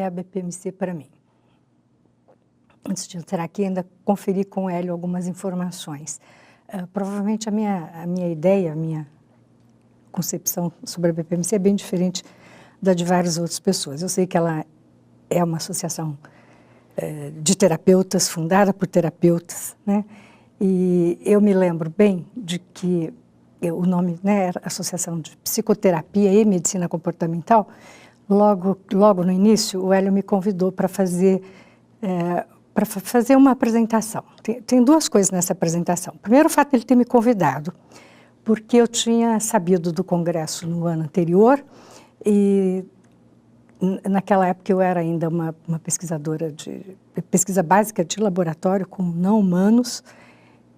é a BPMC para mim? Antes de entrar aqui, ainda conferi com o Hélio algumas informações. Provavelmente a minha ideia, a minha concepção sobre a BPMC é bem diferente da de várias outras pessoas. Eu sei que ela é uma associação de terapeutas, fundada por terapeutas, né? E eu me lembro bem de que o nome, né, era Associação de Psicoterapia e Medicina Comportamental. Logo no início, o Hélio me convidou para fazer uma apresentação. Tem duas coisas nessa apresentação. Primeiro, o fato de ele ter me convidado, porque eu tinha sabido do congresso no ano anterior e naquela época eu era ainda uma pesquisadora de pesquisa básica de laboratório com não humanos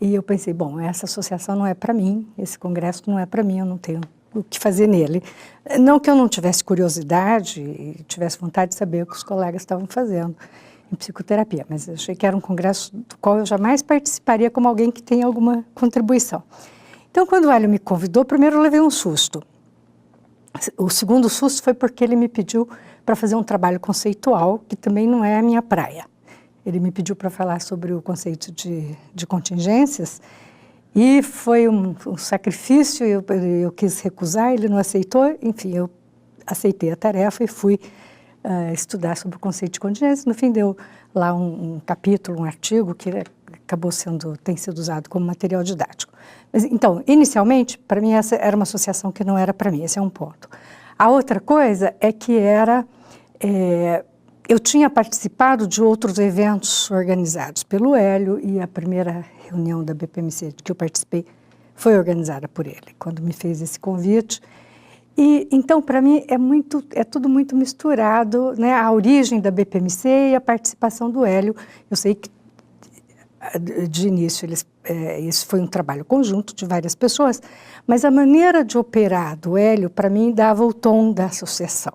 e eu pensei, bom, essa associação não é para mim, esse congresso não é para mim, eu não tenho o que fazer nele. Não que eu não tivesse curiosidade e tivesse vontade de saber o que os colegas estavam fazendo em psicoterapia, mas eu achei que era um congresso do qual eu jamais participaria como alguém que tem alguma contribuição. Então, quando o Hélio me convidou, primeiro eu levei um susto. O segundo susto foi porque ele me pediu para fazer um trabalho conceitual, que também não é a minha praia. Ele me pediu para falar sobre o conceito de contingências, e foi um sacrifício, eu quis recusar, ele não aceitou, enfim, eu aceitei a tarefa e fui estudar sobre o conceito de contingência. No fim deu lá um capítulo, um artigo que tem sido usado como material didático. Mas, então, inicialmente, para mim essa era uma associação que não era para mim, esse é um ponto. A outra coisa é que eu tinha participado de outros eventos organizados pelo Hélio e a primeira reunião da BPMC que eu participei foi organizada por ele, quando me fez esse convite. E então, para mim, é tudo muito misturado, né? A origem da BPMC e a participação do Hélio. Eu sei que, de início, isso foi um trabalho conjunto de várias pessoas, mas a maneira de operar do Hélio, para mim, dava o tom da associação.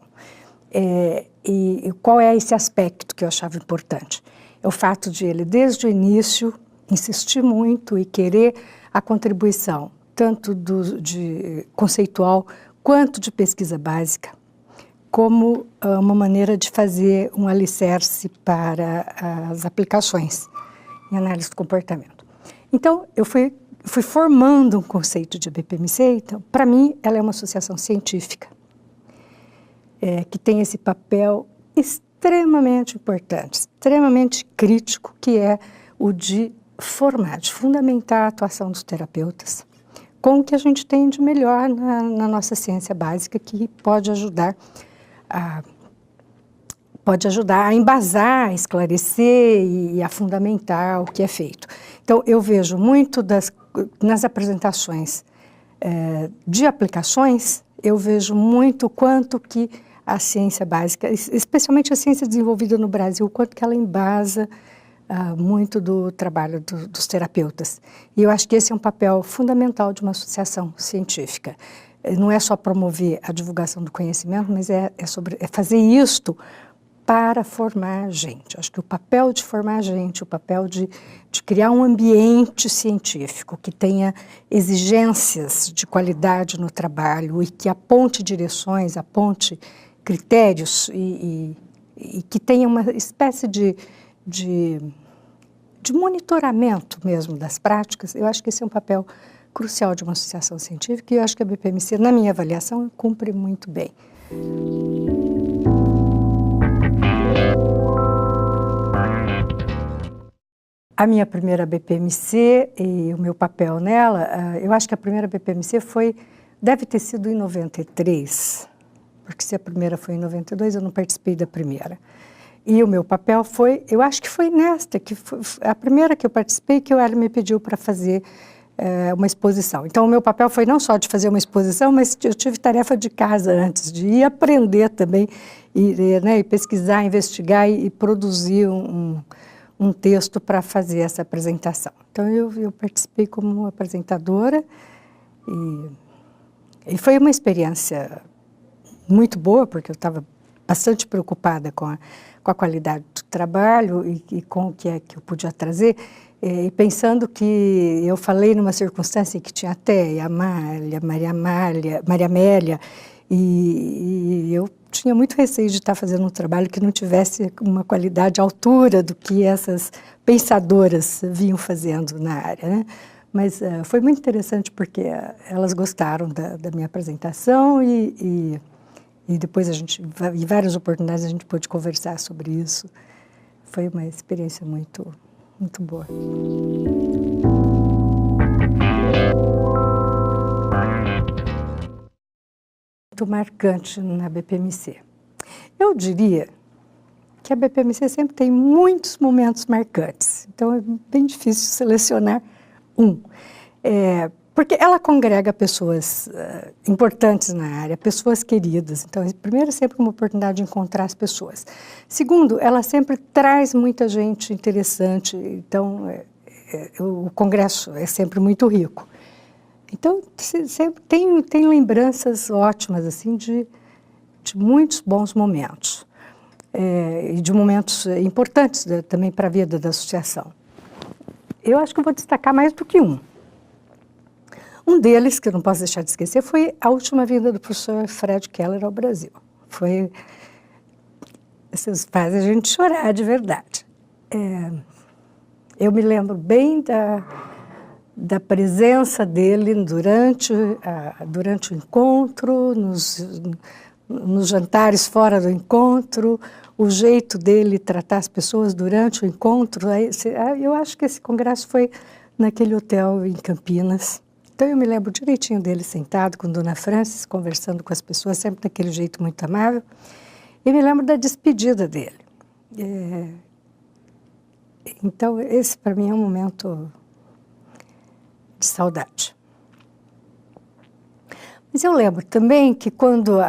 E qual é esse aspecto que eu achava importante? É o fato de ele, desde o início, insistir muito e querer a contribuição, tanto de conceitual quanto de pesquisa básica, como uma maneira de fazer um alicerce para as aplicações em análise do comportamento. Então, eu fui formando um conceito de BPMC, então, para mim, ela é uma associação científica, que tem esse papel extremamente importante, extremamente crítico, que é o de formar, de fundamentar a atuação dos terapeutas com o que a gente tem de melhor na nossa ciência básica, que pode ajudar a embasar, a esclarecer e a fundamentar o que é feito. Então, eu vejo muito nas apresentações de aplicações, eu vejo muito o quanto que a ciência básica, especialmente a ciência desenvolvida no Brasil, o quanto que ela embasa muito do trabalho dos terapeutas. E eu acho que esse é um papel fundamental de uma associação científica. Não é só promover a divulgação do conhecimento, mas é fazer isto para formar gente. Acho que o papel de formar gente, o papel de criar um ambiente científico que tenha exigências de qualidade no trabalho e que aponte direções, aponte critérios e que tenha uma espécie de monitoramento mesmo das práticas, eu acho que esse é um papel crucial de uma associação científica e eu acho que a BPMC, na minha avaliação, cumpre muito bem. A minha primeira BPMC e o meu papel nela, eu acho que a primeira BPMC deve ter sido em 93, porque se a primeira foi em 92, eu não participei da primeira. E o meu papel eu acho que foi nesta, que foi a primeira que eu participei, que o Hélio me pediu para fazer uma exposição. Então, o meu papel foi não só de fazer uma exposição, mas eu tive tarefa de casa antes, de ir aprender também, e pesquisar, investigar e produzir um texto para fazer essa apresentação. Então, eu participei como apresentadora e foi uma experiência muito boa, porque eu estava bastante preocupada com a qualidade do trabalho e com o que é que eu podia trazer, e pensando que eu falei numa circunstância em que tinha até a Maria Amélia, E eu tinha muito receio de estar fazendo um trabalho que não tivesse uma qualidade à altura do que essas pensadoras vinham fazendo na área, né? Mas foi muito interessante porque elas gostaram da minha apresentação e depois em várias oportunidades, a gente pôde conversar sobre isso. Foi uma experiência muito, muito boa. Muito marcante na BPMC. Eu diria que a BPMC sempre tem muitos momentos marcantes, então é bem difícil selecionar um. Porque ela congrega pessoas importantes na área, pessoas queridas. Então, primeiro, é sempre uma oportunidade de encontrar as pessoas. Segundo, ela sempre traz muita gente interessante, então o congresso é sempre muito rico. Então, sempre tem lembranças ótimas, assim, de muitos bons momentos. E de momentos importantes também para a vida da associação. Eu acho que eu vou destacar mais do que um. Um deles, que eu não posso deixar de esquecer, foi a última vinda do professor Fred Keller ao Brasil. Esses fazem a gente chorar de verdade. Eu me lembro bem da presença dele durante o encontro, nos jantares fora do encontro, o jeito dele tratar as pessoas durante o encontro. Eu acho que esse congresso foi naquele hotel em Campinas. Então, eu me lembro direitinho dele sentado com Dona Francis, conversando com as pessoas, sempre daquele jeito muito amável. E me lembro da despedida dele. Então, esse, para mim, é um momento de saudade. Mas eu lembro também que quando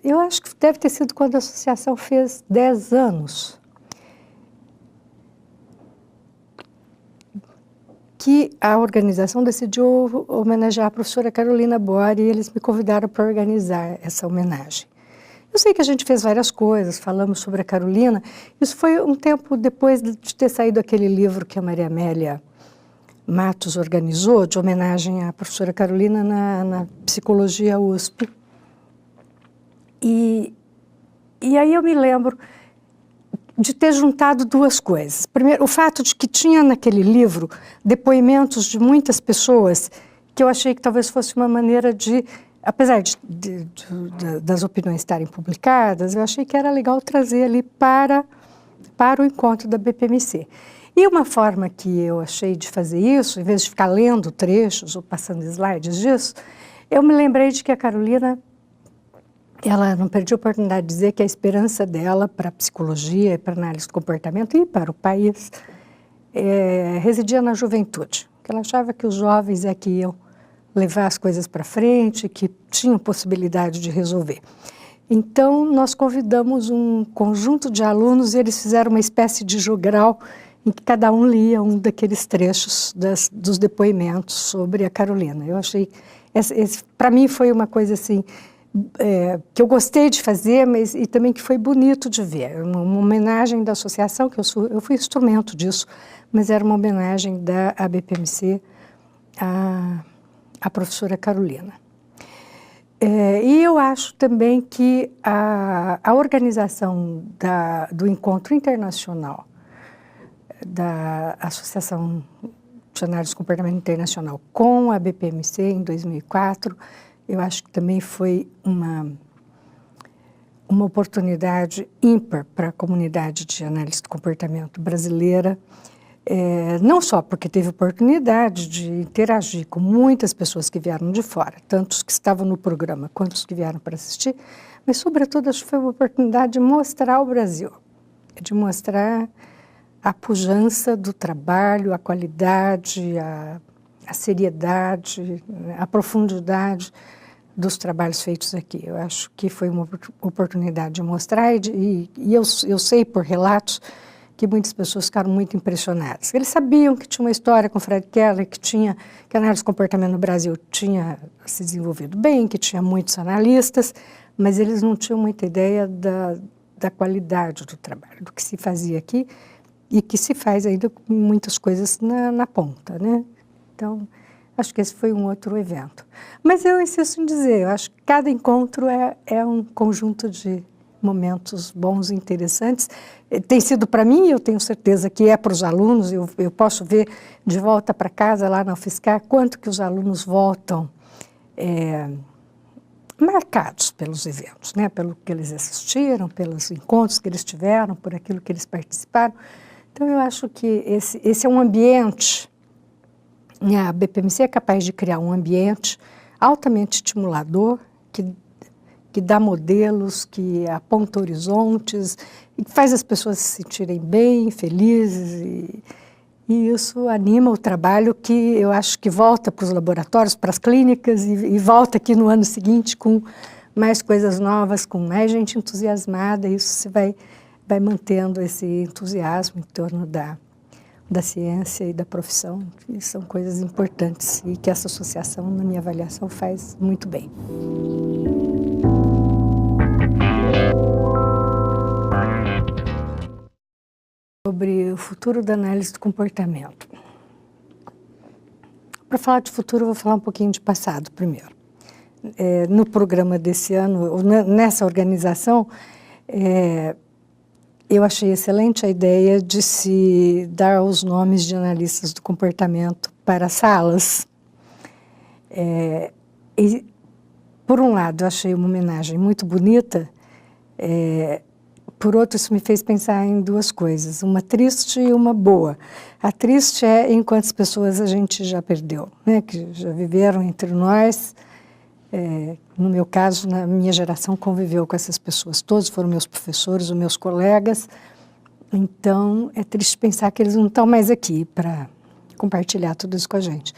eu acho que deve ter sido quando a associação fez 10 anos, que a organização decidiu homenagear a professora Carolina Bori e eles me convidaram para organizar essa homenagem. Eu sei que a gente fez várias coisas, falamos sobre a Carolina. Isso foi um tempo depois de ter saído aquele livro que a Maria Amélia Matos organizou, de homenagem à professora Carolina na Psicologia USP. E aí eu me lembro de ter juntado duas coisas. Primeiro, o fato de que tinha naquele livro depoimentos de muitas pessoas que eu achei que talvez fosse uma maneira de, apesar das opiniões estarem publicadas, eu achei que era legal trazer ali para o encontro da BPMC. E uma forma que eu achei de fazer isso, em vez de ficar lendo trechos ou passando slides disso, eu me lembrei de que a Carolina, ela não perdia a oportunidade de dizer que a esperança dela para a psicologia, para a análise do comportamento e para o país residia na juventude. Que ela achava que os jovens é que iam levar as coisas para frente, que tinham possibilidade de resolver. Então, nós convidamos um conjunto de alunos e eles fizeram uma espécie de jogral em que cada um lia um daqueles trechos dos depoimentos sobre a Carolina. Eu achei, para mim foi uma coisa assim, que eu gostei de fazer, mas e também que foi bonito de ver. Uma homenagem da associação, que eu fui instrumento disso, mas era uma homenagem da ABPMC à professora Carolina. E eu acho também que a organização do Encontro Internacional da Associação de Análise do Comportamento Internacional com a BPMC em 2004, eu acho que também foi uma oportunidade ímpar para a comunidade de análise do comportamento brasileira, não só porque teve oportunidade de interagir com muitas pessoas que vieram de fora, tanto os que estavam no programa quanto os que vieram para assistir, mas, sobretudo, acho que foi uma oportunidade de mostrar o Brasil, de mostrar a pujança do trabalho, a qualidade, a seriedade, a profundidade dos trabalhos feitos aqui. Eu acho que foi uma oportunidade de mostrar e eu sei por relatos que muitas pessoas ficaram muito impressionadas. Eles sabiam que tinha uma história com Fred Keller, que a análise do comportamento no Brasil tinha se desenvolvido bem, que tinha muitos analistas, mas eles não tinham muita ideia da qualidade do trabalho, do que se fazia aqui e que se faz ainda com muitas coisas na ponta, né? Então, Acho que esse foi um outro evento. Mas eu insisto em dizer, eu acho que cada encontro é um conjunto de momentos bons e interessantes. Tem sido para mim, eu tenho certeza que é para os alunos, eu posso ver de volta para casa lá na UFSCar quanto que os alunos voltam marcados pelos eventos, né? Pelo que eles assistiram, pelos encontros que eles tiveram, por aquilo que eles participaram. Então eu acho que esse é um ambiente, a BPMC é capaz de criar um ambiente altamente estimulador, que dá modelos, que aponta horizontes, e que faz as pessoas se sentirem bem, felizes, e isso anima o trabalho que eu acho que volta para os laboratórios, para as clínicas, e volta aqui no ano seguinte com mais coisas novas, com mais gente entusiasmada, e isso se vai mantendo esse entusiasmo em torno da ciência e da profissão, que são coisas importantes e que essa associação, na minha avaliação, faz muito bem. Sobre o futuro da análise do comportamento. Para falar de futuro, eu vou falar um pouquinho de passado primeiro. No programa desse ano, nessa organização, eu achei excelente a ideia de se dar os nomes de analistas do comportamento para salas. E, por um lado, eu achei uma homenagem muito bonita, por outro, isso me fez pensar em duas coisas, uma triste e uma boa. A triste é em quantas pessoas a gente já perdeu, né, que já viveram entre nós. No meu caso, na minha geração, conviveu com essas pessoas. Todos foram meus professores, os meus colegas. Então, é triste pensar que eles não estão mais aqui para compartilhar tudo isso com a gente.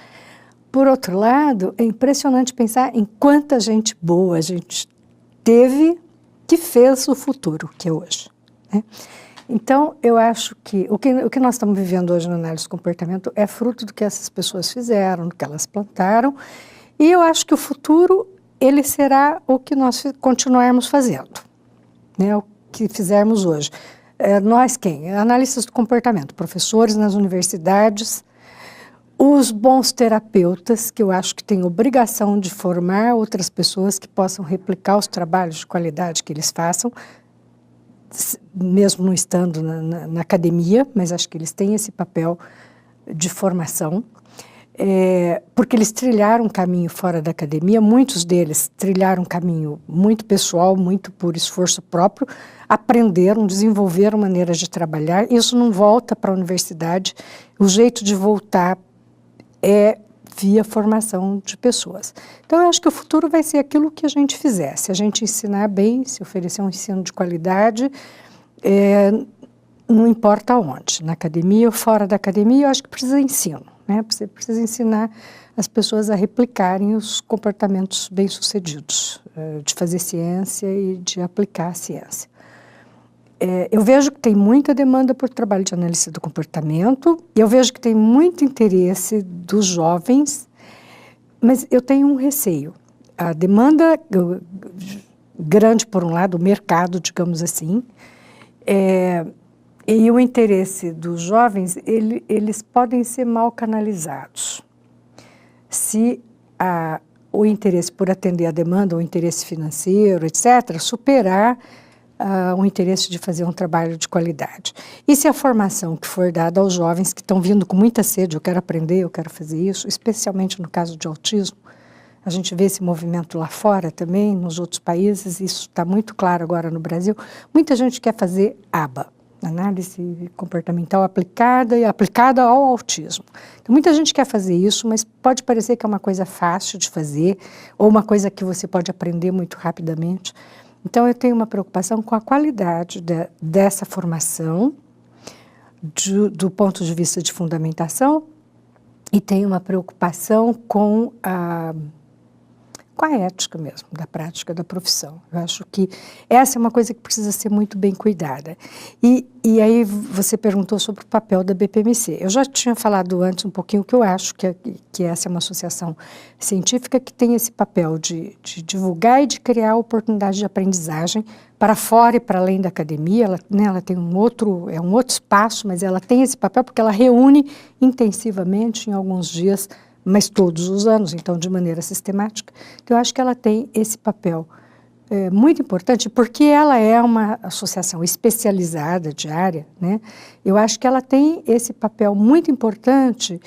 Por outro lado, é impressionante pensar em quanta gente boa a gente teve que fez o futuro que é hoje, né? Então, eu acho que o que nós estamos vivendo hoje na análise do comportamento é fruto do que essas pessoas fizeram, do que elas plantaram. E eu acho que o futuro, ele será o que nós continuarmos fazendo, né? O que fizermos hoje. Nós quem? Analistas do comportamento, professores nas universidades, os bons terapeutas, que eu acho que têm obrigação de formar outras pessoas que possam replicar os trabalhos de qualidade que eles façam, mesmo não estando na academia, mas acho que eles têm esse papel de formação. Porque eles trilharam um caminho fora da academia, muitos deles trilharam um caminho muito pessoal, muito por esforço próprio, aprenderam, desenvolveram maneiras de trabalhar, isso não volta para a universidade, o jeito de voltar é via formação de pessoas. Então, eu acho que o futuro vai ser aquilo que a gente fizer, se a gente ensinar bem, se oferecer um ensino de qualidade, não importa onde, na academia ou fora da academia, eu acho que precisa de ensino. Né? Você precisa ensinar as pessoas a replicarem os comportamentos bem-sucedidos, de fazer ciência e de aplicar a ciência. Eu vejo que tem muita demanda por trabalho de análise do comportamento, e eu vejo que tem muito interesse dos jovens, mas eu tenho um receio. A demanda grande, por um lado, o mercado, digamos assim, e o interesse dos jovens, eles podem ser mal canalizados. Se o interesse por atender a demanda, o interesse financeiro, etc., superar o interesse de fazer um trabalho de qualidade. E se a formação que for dada aos jovens que estão vindo com muita sede, eu quero aprender, eu quero fazer isso, especialmente no caso de autismo, a gente vê esse movimento lá fora também, nos outros países, isso está muito claro agora no Brasil, muita gente quer fazer ABA, análise comportamental aplicada e aplicada ao autismo. Então, muita gente quer fazer isso, mas pode parecer que é uma coisa fácil de fazer, ou uma coisa que você pode aprender muito rapidamente. Então, eu tenho uma preocupação com a qualidade dessa formação, do ponto de vista de fundamentação, e tenho uma preocupação com a ética mesmo, da prática da profissão. Eu acho que essa é uma coisa que precisa ser muito bem cuidada. E aí você perguntou sobre o papel da BPMC. Eu já tinha falado antes um pouquinho que eu acho que essa é uma associação científica que tem esse papel de divulgar e de criar oportunidades de aprendizagem para fora e para além da academia. Ela tem um outro espaço, mas ela tem esse papel porque ela reúne intensivamente em alguns dias mas todos os anos, então de maneira sistemática. Então eu acho que ela tem esse papel muito importante, porque ela é uma associação especializada de área, né? Eu acho que ela tem esse papel muito importante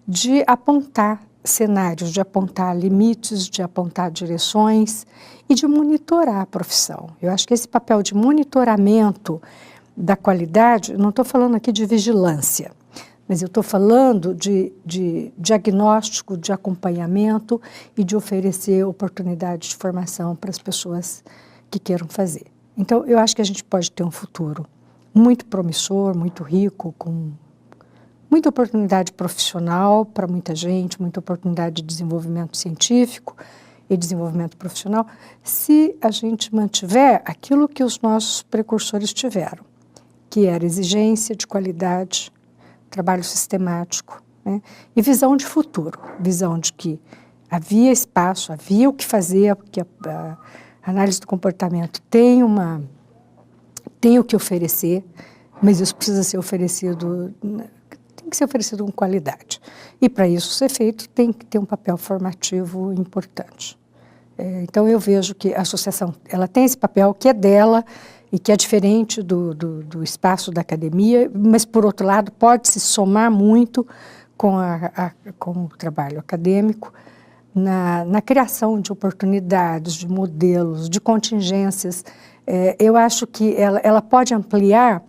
de apontar cenários, de apontar limites, de apontar direções e de monitorar a profissão. Eu acho que esse papel de monitoramento da qualidade, não estou falando aqui de vigilância, mas eu estou falando de diagnóstico, de acompanhamento e de oferecer oportunidades de formação para as pessoas que queiram fazer. Então, eu acho que a gente pode ter um futuro muito promissor, muito rico, com muita oportunidade profissional para muita gente, muita oportunidade de desenvolvimento científico e desenvolvimento profissional, se a gente mantiver aquilo que os nossos precursores tiveram, que era exigência de qualidade, trabalho sistemático, né? E visão de futuro, visão de que havia espaço, havia o que fazer, porque a análise do comportamento tem o que oferecer, mas isso precisa ser oferecido, tem que ser oferecido com qualidade. E para isso ser feito tem que ter um papel formativo importante. Então eu vejo que a associação ela tem esse papel que é dela, e que é diferente do espaço da academia, mas, por outro lado, pode se somar muito com o trabalho acadêmico na criação de oportunidades, de modelos, de contingências. Eu acho que ela pode ampliar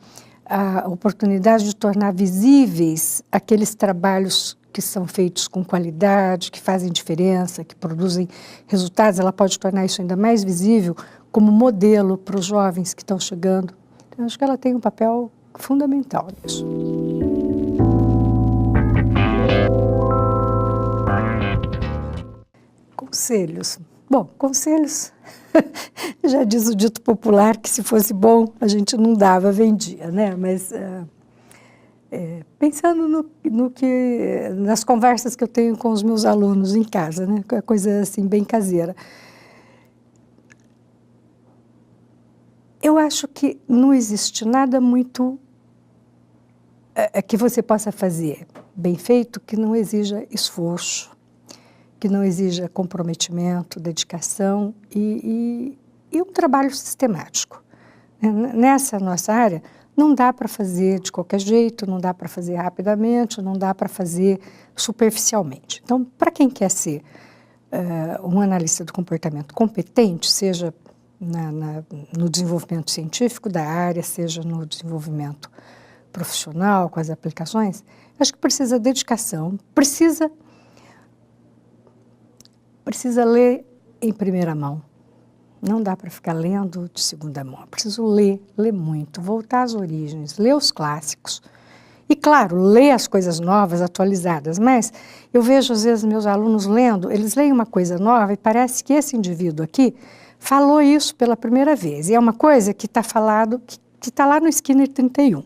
a oportunidade de tornar visíveis aqueles trabalhos que são feitos com qualidade, que fazem diferença, que produzem resultados. Ela pode tornar isso ainda mais visível como modelo para os jovens que estão chegando. Então, acho que ela tem um papel fundamental nisso. Conselhos. Bom, conselhos, já diz o dito popular que se fosse bom, a gente não dava, vendia, né? Mas pensando nas conversas que eu tenho com os meus alunos em casa, né? Coisa assim bem caseira. Eu acho que não existe nada muito que você possa fazer bem feito que não exija esforço, que não exija comprometimento, dedicação e um trabalho sistemático. Nessa nossa área, não dá para fazer de qualquer jeito, não dá para fazer rapidamente, não dá para fazer superficialmente. Então, para quem quer ser um analista do comportamento competente, seja no desenvolvimento científico da área, seja no desenvolvimento profissional, com as aplicações, acho que precisa dedicação, precisa ler em primeira mão. Não dá para ficar lendo de segunda mão. Preciso ler muito, voltar às origens, ler os clássicos. E, claro, ler as coisas novas, atualizadas, mas eu vejo, às vezes, meus alunos lendo, eles leem uma coisa nova e parece que esse indivíduo aqui falou isso pela primeira vez. E é uma coisa que está falado, que está lá no Skinner 31.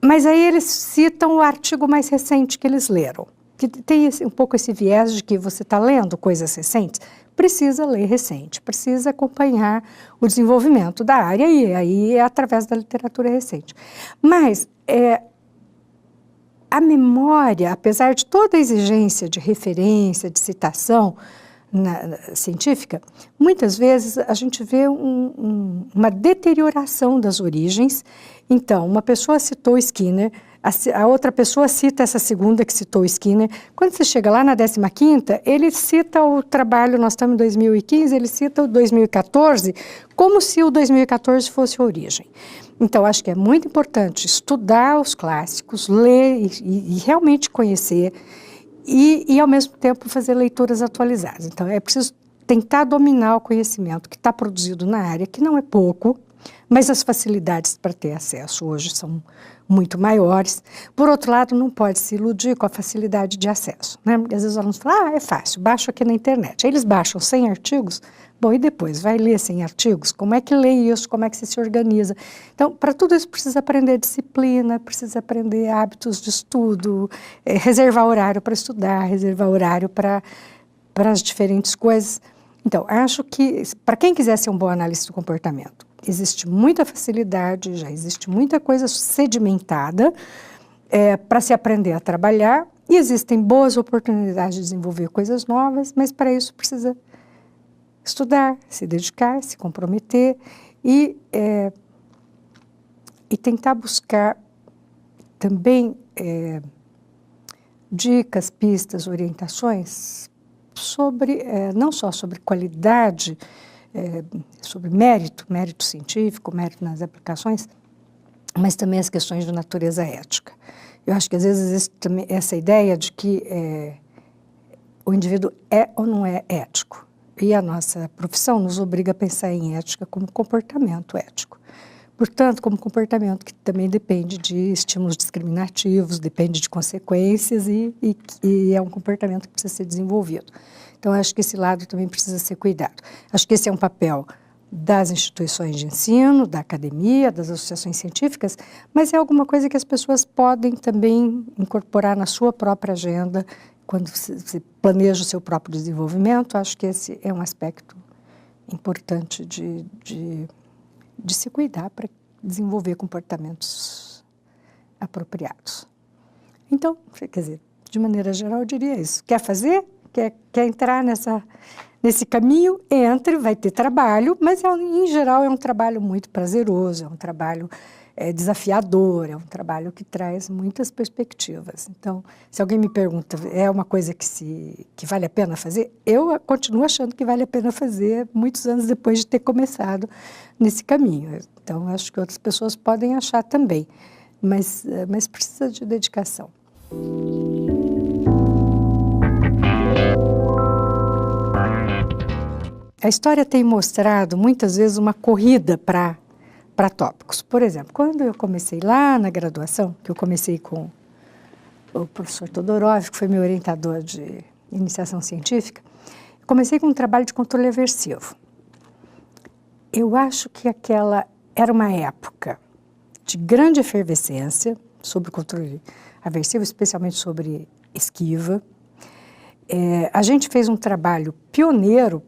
Mas aí eles citam o artigo mais recente que eles leram, que tem um pouco esse viés de que você está lendo coisas recentes, precisa ler recente, precisa acompanhar o desenvolvimento da área, e aí é através da literatura recente. Mas a memória, apesar de toda a exigência de referência, de citação científica, muitas vezes a gente vê uma deterioração das origens. Então, uma pessoa citou Skinner, a outra pessoa cita essa segunda que citou Skinner. Quando você chega lá na 15ª, ele cita o trabalho, nós estamos em 2015, ele cita o 2014, como se o 2014 fosse a origem. Então, acho que é muito importante estudar os clássicos, ler e realmente conhecer, e, ao mesmo tempo, fazer leituras atualizadas. Então, é preciso tentar dominar o conhecimento que está produzido na área, que não é pouco, mas as facilidades para ter acesso hoje são muito maiores. Por outro lado, não pode se iludir com a facilidade de acesso, né? Porque às vezes os alunos falam, é fácil, baixo aqui na internet. Aí eles baixam 100 artigos, bom, e depois vai ler 100 artigos? Como é que lê isso? Como é que você se organiza? Então, para tudo isso precisa aprender disciplina, precisa aprender hábitos de estudo, reservar horário para estudar, reservar horário para as diferentes coisas. Então, acho que, para quem quiser ser um bom analista do comportamento, existe muita facilidade, já existe muita coisa sedimentada para se aprender a trabalhar, E existem boas oportunidades de desenvolver coisas novas, mas para isso precisa estudar, se dedicar, se comprometer e tentar buscar também dicas, pistas, orientações sobre, não só sobre qualidade, sobre mérito científico, mérito nas aplicações, mas também as questões de natureza ética. Eu acho que às vezes existe também essa ideia de que o indivíduo é ou não é ético. E a nossa profissão nos obriga a pensar em ética como comportamento ético. Portanto, como comportamento que também depende de estímulos discriminativos, depende de consequências e é um comportamento que precisa ser desenvolvido. Então, acho que esse lado também precisa ser cuidado. Acho que esse é um papel das instituições de ensino, da academia, das associações científicas, mas é alguma coisa que as pessoas podem também incorporar na sua própria agenda quando se planeja o seu próprio desenvolvimento. Acho que esse é um aspecto importante de se cuidar para desenvolver comportamentos apropriados. Então, quer dizer, de maneira geral, eu diria isso. Quer fazer? Quer entrar nesse caminho? Entre, vai ter trabalho, mas em geral é um trabalho muito prazeroso, é um trabalho desafiador, é um trabalho que traz muitas perspectivas. Então, se alguém me pergunta, é uma coisa que vale a pena fazer? Eu continuo achando que vale a pena fazer muitos anos depois de ter começado nesse caminho. Então, acho que outras pessoas podem achar também, mas precisa de dedicação. A história tem mostrado muitas vezes uma corrida para tópicos. Por exemplo, quando eu comecei lá na graduação, que eu comecei com o professor Todorov, que foi meu orientador de iniciação científica, comecei com um trabalho de controle aversivo. Eu acho que aquela era uma época de grande efervescência sobre o controle aversivo, especialmente sobre esquiva. A gente fez um trabalho pioneiro.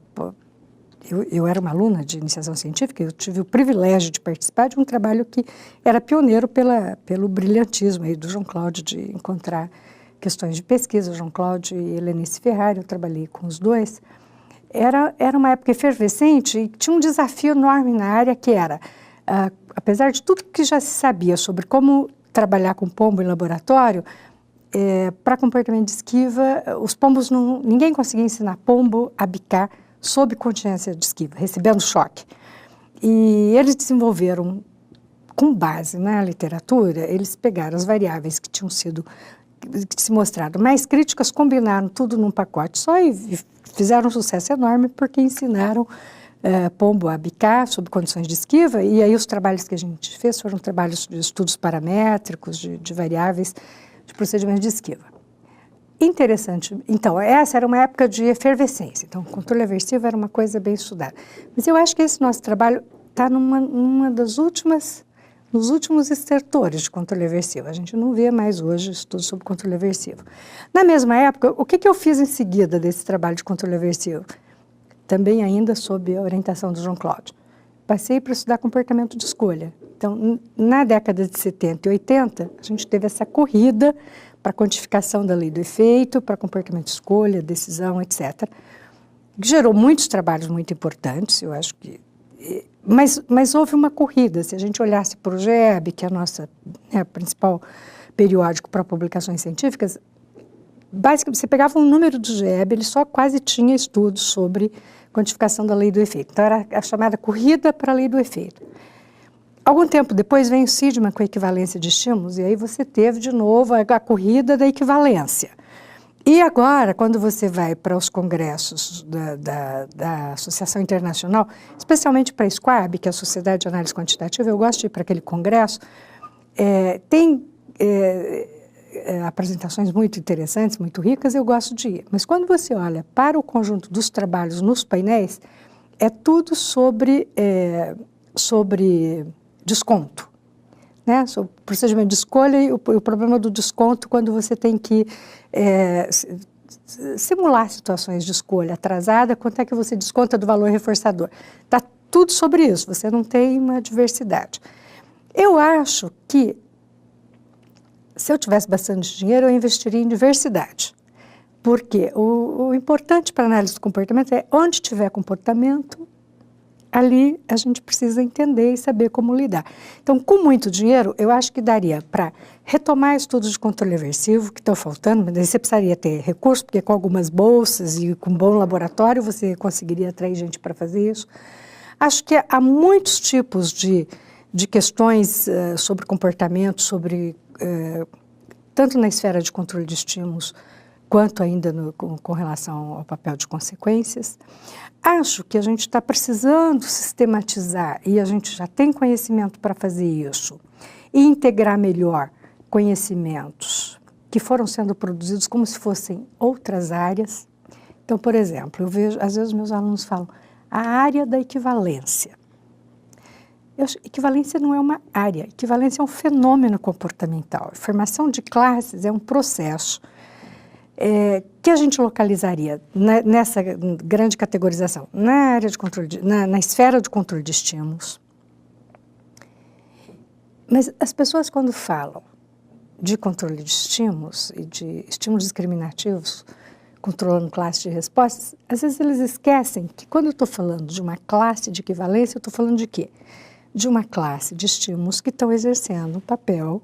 Eu era uma aluna de iniciação científica, eu tive o privilégio de participar de um trabalho que era pioneiro pelo brilhantismo aí do João Cláudio de encontrar questões de pesquisa. João Cláudio e Helenice Ferrari, eu trabalhei com os dois. Era uma época efervescente e tinha um desafio enorme na área que era, apesar de tudo que já se sabia sobre como trabalhar com pombo em laboratório, para comportamento de esquiva, os pombos ninguém conseguia ensinar pombo a bicar sob contingência de esquiva, recebendo choque. E eles desenvolveram, com base na literatura, eles pegaram as variáveis que se mostraram mais críticas, combinaram tudo num pacote só e fizeram um sucesso enorme porque ensinaram pombo a bicar sob condições de esquiva. E aí os trabalhos que a gente fez foram trabalhos de estudos paramétricos, de variáveis, de procedimentos de esquiva. Interessante. Então, essa era uma época de efervescência. Então, o controle aversivo era uma coisa bem estudada. Mas eu acho que esse nosso trabalho está nos últimos estertores de controle aversivo. A gente não vê mais hoje estudos sobre controle aversivo. Na mesma época, o que eu fiz em seguida desse trabalho de controle aversivo? Também ainda sob a orientação do João Cláudio. Passei para estudar comportamento de escolha. Então, na década de 70 e 80, a gente teve essa corrida para a quantificação da lei do efeito, para comportamento de escolha, decisão, etc. Gerou muitos trabalhos muito importantes, eu acho que... Mas houve uma corrida. Se a gente olhasse para o GEB, que é a nossa principal periódico para publicações científicas, basicamente, você pegava um número do GEB, ele só quase tinha estudos sobre quantificação da lei do efeito. Então, era a chamada corrida para a lei do efeito. Algum tempo depois vem o Sidman com a equivalência de estímulos, e aí você teve de novo a corrida da equivalência. E agora, quando você vai para os congressos da Associação Internacional, especialmente para a SQUAB, que é a Sociedade de Análise Quantitativa, eu gosto de ir para aquele congresso, tem apresentações muito interessantes, muito ricas, eu gosto de ir. Mas quando você olha para o conjunto dos trabalhos nos painéis, é tudo sobre desconto, né? Sobre o procedimento de escolha e o problema do desconto quando você tem que simular situações de escolha atrasada, quanto é que você desconta do valor reforçador. Está tudo sobre isso, você não tem uma diversidade. Eu acho que se eu tivesse bastante dinheiro, eu investiria em diversidade. Porque o importante para a análise do comportamento é onde tiver comportamento, ali a gente precisa entender e saber como lidar. Então, com muito dinheiro, eu acho que daria para retomar estudos de controle aversivo, que estão faltando, mas aí você precisaria ter recurso, porque com algumas bolsas e com um bom laboratório você conseguiria atrair gente para fazer isso. Acho que há muitos tipos de questões sobre comportamento, tanto na esfera de controle de estímulos, quanto ainda com relação ao papel de consequências. Acho que a gente está precisando sistematizar, e a gente já tem conhecimento para fazer isso, e integrar melhor conhecimentos que foram sendo produzidos como se fossem outras áreas. Então, por exemplo, eu vejo, às vezes meus alunos falam, a área da equivalência. Equivalência não é uma área, equivalência é um fenômeno comportamental. A formação de classes é um processo que a gente localizaria nessa grande categorização, na área de controle, na esfera de controle de estímulos. Mas as pessoas, quando falam de controle de estímulos e de estímulos discriminativos, controlando classe de respostas, às vezes eles esquecem que quando eu estou falando de uma classe de equivalência, eu estou falando de quê? De uma classe de estímulos que estão exercendo um papel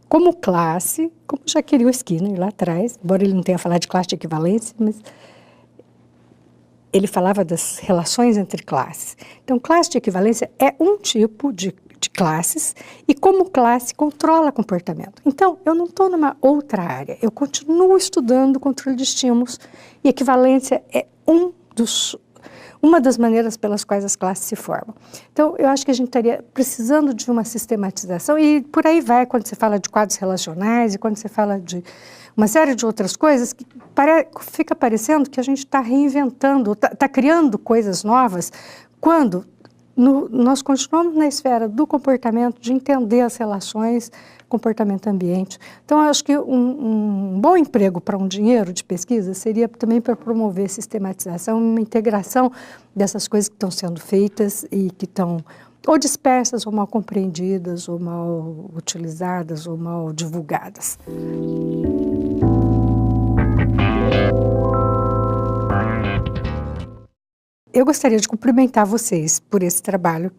como classe, como já queria o Skinner lá atrás, embora ele não tenha falado de classe de equivalência, mas ele falava das relações entre classes. Então, classe de equivalência é um tipo de classes e, como classe, controla comportamento. Então, eu não estou numa outra área, eu continuo estudando controle de estímulos e equivalência é uma das maneiras pelas quais as classes se formam. Então, eu acho que a gente estaria precisando de uma sistematização e por aí vai quando você fala de quadros relacionais e quando você fala de uma série de outras coisas que fica parecendo que a gente está reinventando, está criando coisas novas, quando nós continuamos na esfera do comportamento, de entender as relações comportamento-ambiente. Então, eu acho que um bom emprego para um dinheiro de pesquisa seria também para promover sistematização, uma integração dessas coisas que estão sendo feitas e que estão ou dispersas, ou mal compreendidas, ou mal utilizadas, ou mal divulgadas. Eu gostaria de cumprimentar vocês por esse trabalho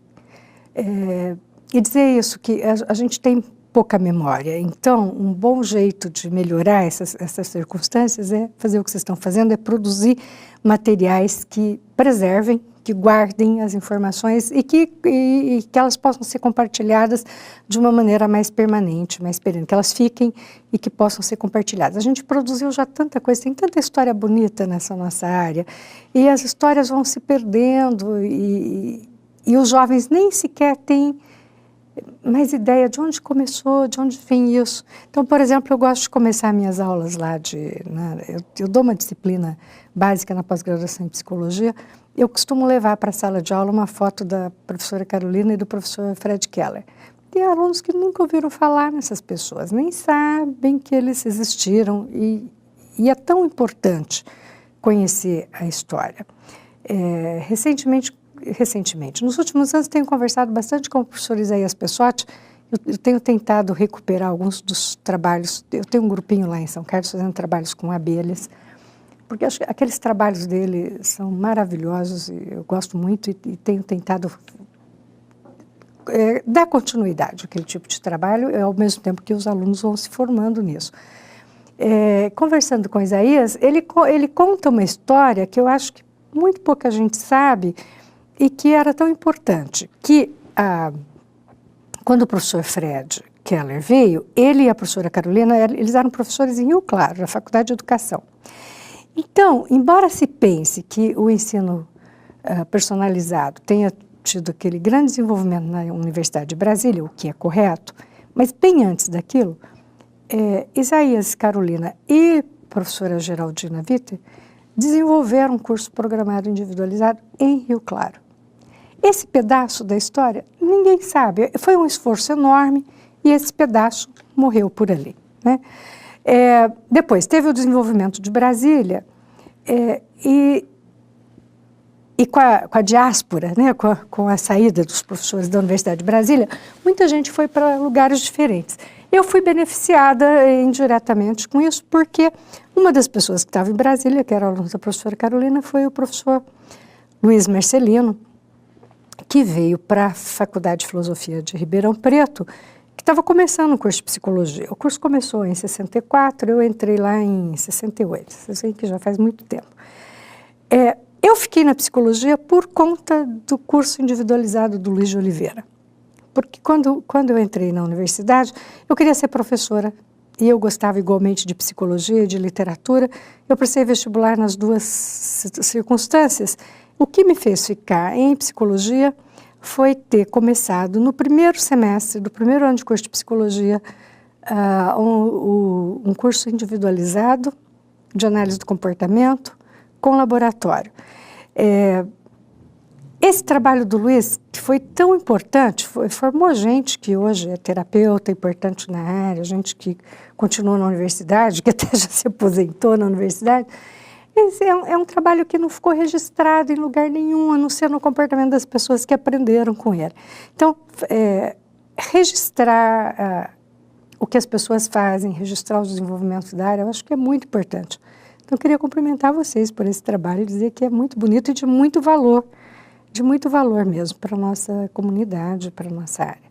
e dizer isso, que a gente tem pouca memória. Então, um bom jeito de melhorar essas circunstâncias é fazer o que vocês estão fazendo, é produzir materiais que preservem, que guardem as informações e que elas possam ser compartilhadas de uma maneira mais permanente, mais perene, que elas fiquem e que possam ser compartilhadas. A gente produziu já tanta coisa, tem tanta história bonita nessa nossa área, e as histórias vão se perdendo e os jovens nem sequer têm mais ideia de onde começou, de onde vem isso. Então, por exemplo, eu gosto de começar minhas aulas lá eu dou uma disciplina básica na pós-graduação em psicologia, eu costumo levar para a sala de aula uma foto da professora Carolina e do professor Fred Keller. Tem alunos que nunca ouviram falar nessas pessoas, nem sabem que eles existiram e é tão importante conhecer a história. Recentemente, nos últimos anos tenho conversado bastante com o professor Isaías Pessotti, eu tenho tentado recuperar alguns dos trabalhos, eu tenho um grupinho lá em São Carlos fazendo trabalhos com abelhas, porque acho que aqueles trabalhos dele são maravilhosos e eu gosto muito e tenho tentado dar continuidade àquele tipo de trabalho, ao mesmo tempo que os alunos vão se formando nisso. Conversando com Isaías, ele conta uma história que eu acho que muito pouca gente sabe e que era tão importante, que quando o professor Fred Keller veio, ele e a professora Carolina, eles eram professores em Rio Claro, na Faculdade de Educação. Então, embora se pense que o ensino personalizado tenha tido aquele grande desenvolvimento na Universidade de Brasília, o que é correto, mas bem antes daquilo, Isaías, Carolina e a professora Geraldina Witter desenvolveram um curso programado individualizado em Rio Claro. Esse pedaço da história, ninguém sabe, foi um esforço enorme e esse pedaço morreu por ali, né? Depois teve o desenvolvimento de Brasília e e com a diáspora, né, com a saída dos professores da Universidade de Brasília, muita gente foi para lugares diferentes. Eu fui beneficiada indiretamente com isso, porque uma das pessoas que estava em Brasília, que era aluna da professora Carolina, foi o professor Luiz Marcelino, que veio para a Faculdade de Filosofia de Ribeirão Preto, que estava começando o curso de Psicologia. O curso começou em 64, eu entrei lá em 68, vocês veem que já faz muito tempo. Eu fiquei na Psicologia por conta do curso individualizado do Luiz de Oliveira. Porque quando eu entrei na universidade, eu queria ser professora, e eu gostava igualmente de Psicologia e de Literatura. Eu prestei vestibular nas duas circunstâncias. O que me fez ficar em Psicologia foi ter começado no primeiro semestre do primeiro ano de curso de Psicologia um curso individualizado de análise do comportamento com laboratório. Esse trabalho do Luiz, que foi tão importante, formou gente que hoje é terapeuta, importante na área, gente que continuou na universidade, que até já se aposentou na universidade. Esse é um trabalho que não ficou registrado em lugar nenhum, a não ser no comportamento das pessoas que aprenderam com ele. Então, registrar o que as pessoas fazem, registrar os desenvolvimentos da área, eu acho que é muito importante. Então, eu queria cumprimentar vocês por esse trabalho e dizer que é muito bonito e de muito valor mesmo para a nossa comunidade, para a nossa área.